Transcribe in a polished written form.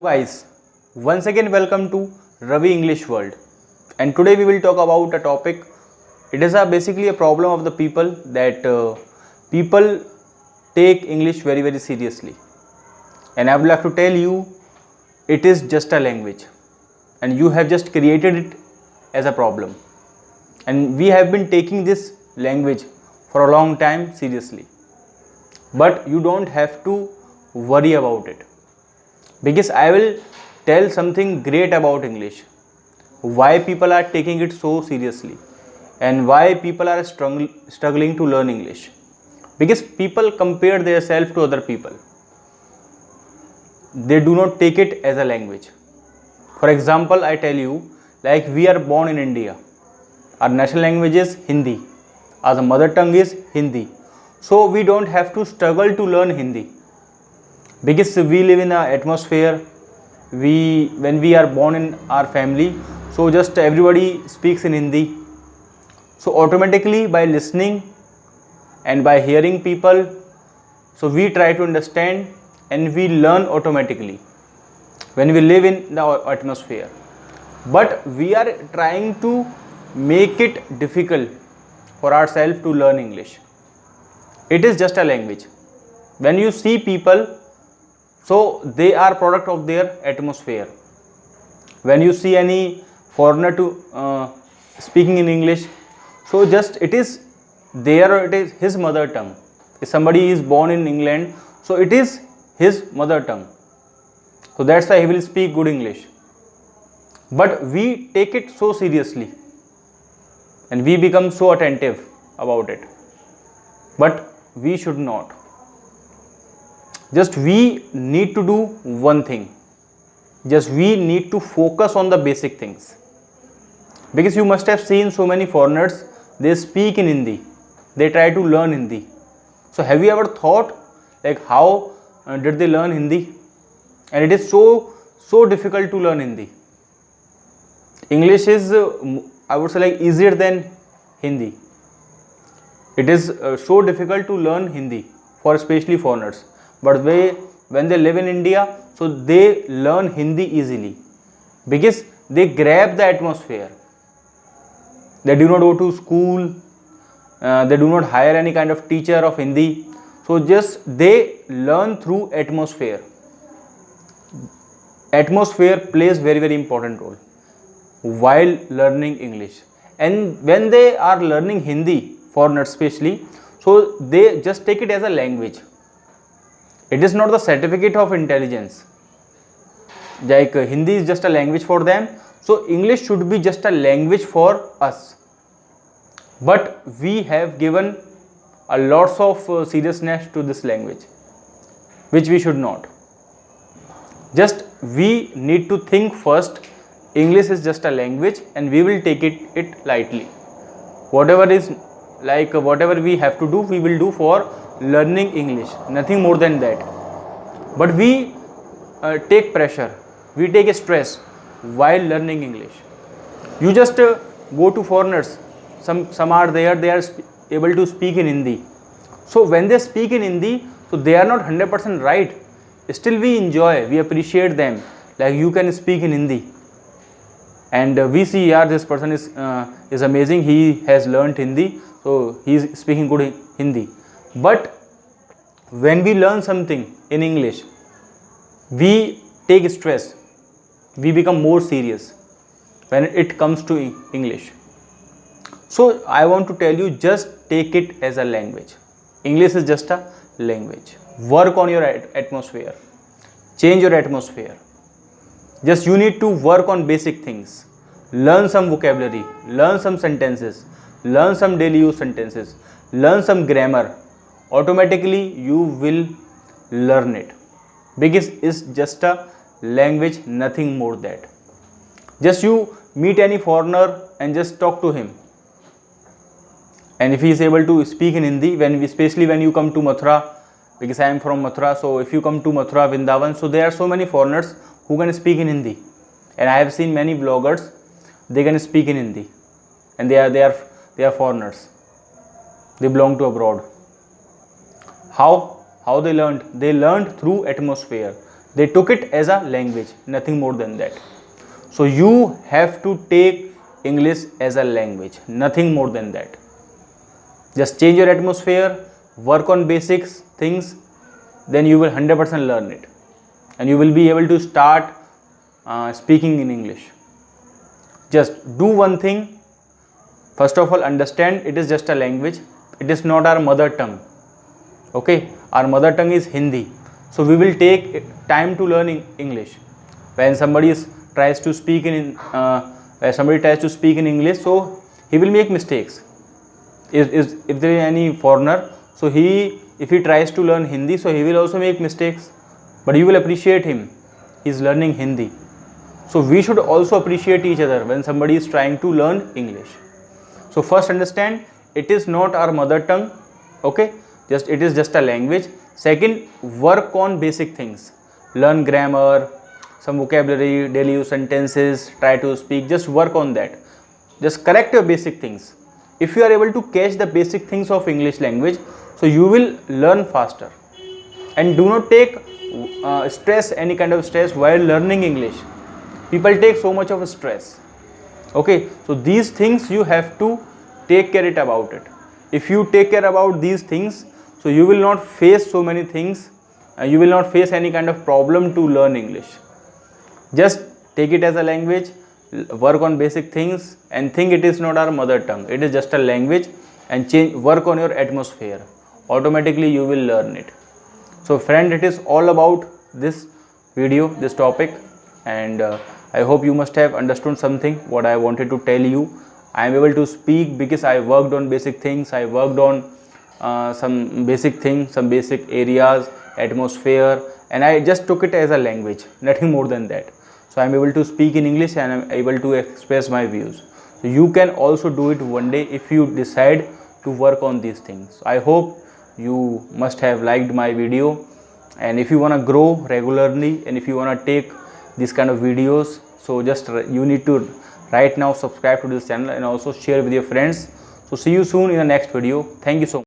Guys, once again welcome to Ravi English World, and today we will talk about a topic. It is basically a problem of the people that people take English very seriously, and I would like to tell you it is just a language, and you have just created it as a problem, and we have been taking this language for a long time seriously, but you don't have to worry about it because I will tell something great about English, why people are taking it so seriously and why people are struggling to learn English. Because people compare themselves to other people. They do not take it as a language. For example, I tell you, like we are born in India. Our national language is Hindi. Our mother tongue is Hindi. So we don't have to struggle to learn Hindi. Because we live in an atmosphere, when we are born in our family, so just everybody speaks in Hindi. So automatically by listening and by hearing people, so we try to understand and we learn automatically when we live in the atmosphere. But we are trying to make it difficult for ourselves to learn English. It is just a language. When you see people, so they are product of their atmosphere. When you see any foreigner to speaking in English, so just it is his mother tongue. If somebody is born in England, so it is his mother tongue. So that's why he will speak good English. But we take it so seriously and we become so attentive about it. But we should not. Just we need to do one thing. Just we need to focus on the basic things. Because you must have seen so many foreigners, they speak in Hindi. They try to learn Hindi. So have you ever thought like how did they learn Hindi? And it is so difficult to learn Hindi. English is I would say like easier than Hindi. It is so difficult to learn Hindi for especially foreigners. But when they live in India, so they learn Hindi easily because they grab the atmosphere. They do not go to school, they do not hire any kind of teacher of Hindi. So just they learn through atmosphere. Atmosphere plays very important role while learning English. And when they are learning Hindi, foreigners especially, so they just take it as a language. It is not the certificate of intelligence. Like Hindi is just a language for them, so English should be just a language for us. But we have given a lots of seriousness to this language, which we should not. Just we need to think first, English is just a language and we will take it lightly. Whatever we have to do, we will do for learning English, nothing more than that. But we take pressure, we take stress while learning English. You just go to foreigners, some are there, they are able to speak in Hindi. So when they speak in Hindi, so they are not 100% right. Still we enjoy, we appreciate them. Like you can speak in Hindi. And we see, yeah, this person is amazing, he has learned Hindi, so he is speaking good Hindi. But when we learn something in English, we take stress, we become more serious when it comes to English. So I want to tell you, just take it as a language. English is just a language. Work on your atmosphere, change your atmosphere. Just you need to work on basic things. Learn some vocabulary, learn some sentences, learn some daily use sentences, learn some grammar. Automatically you will learn it because it's just a language, nothing more that. Just you meet any foreigner and just talk to him, and if he is able to speak in Hindi, especially when you come to Mathura, because I am from Mathura, so if you come to Mathura, Vrindavan, so there are so many foreigners who can speak in Hindi, and I have seen many vloggers, they can speak in Hindi, and they are foreigners, they belong to abroad. How they learned? They learned through atmosphere. They took it as a language, nothing more than that. So you have to take English as a language, nothing more than that. Just change your atmosphere, work on basics things, then you will 100% learn it, and you will be able to start speaking in English. Just do one thing. First of all, understand it is just a language. It is not our mother tongue. Okay, our mother tongue is Hindi. So we will take time to learn English. When somebody tries to speak in English, so he will make mistakes. If there is any foreigner, so if he tries to learn Hindi, so he will also make mistakes. But you will appreciate him. He is learning Hindi. So we should also appreciate each other when somebody is trying to learn English. So first understand it is not our mother tongue. Okay, it is just a language. Second, work on basic things. Learn grammar, some vocabulary, daily use sentences, try to speak. Just work on that. Just correct your basic things. If you are able to catch the basic things of English language, so you will learn faster. And do not take any kind of stress while learning English. People take so much of stress. Okay, so these things you have to take care about it. If you take care about these things, so you will not face so many things. You will not face any kind of problem to learn English. Just take it as a language, work on basic things, and think it is not our mother tongue. It is just a language, and work on your atmosphere. Automatically you will learn it. So friend, it is all about this video, this topic, and I hope you must have understood something what I wanted to tell you. I am able to speak because I worked on basic things. I worked on some basic things, some basic areas, atmosphere, and I just took it as a language, nothing more than that. So I am able to speak in English and I am able to express my views. So you can also do it one day if you decide to work on these things. I hope you must have liked my video, and if you want to grow regularly and if you want to take these kind of videos, so just you need to right now subscribe to this channel and also share with your friends. So see you soon in the next video. Thank you so much.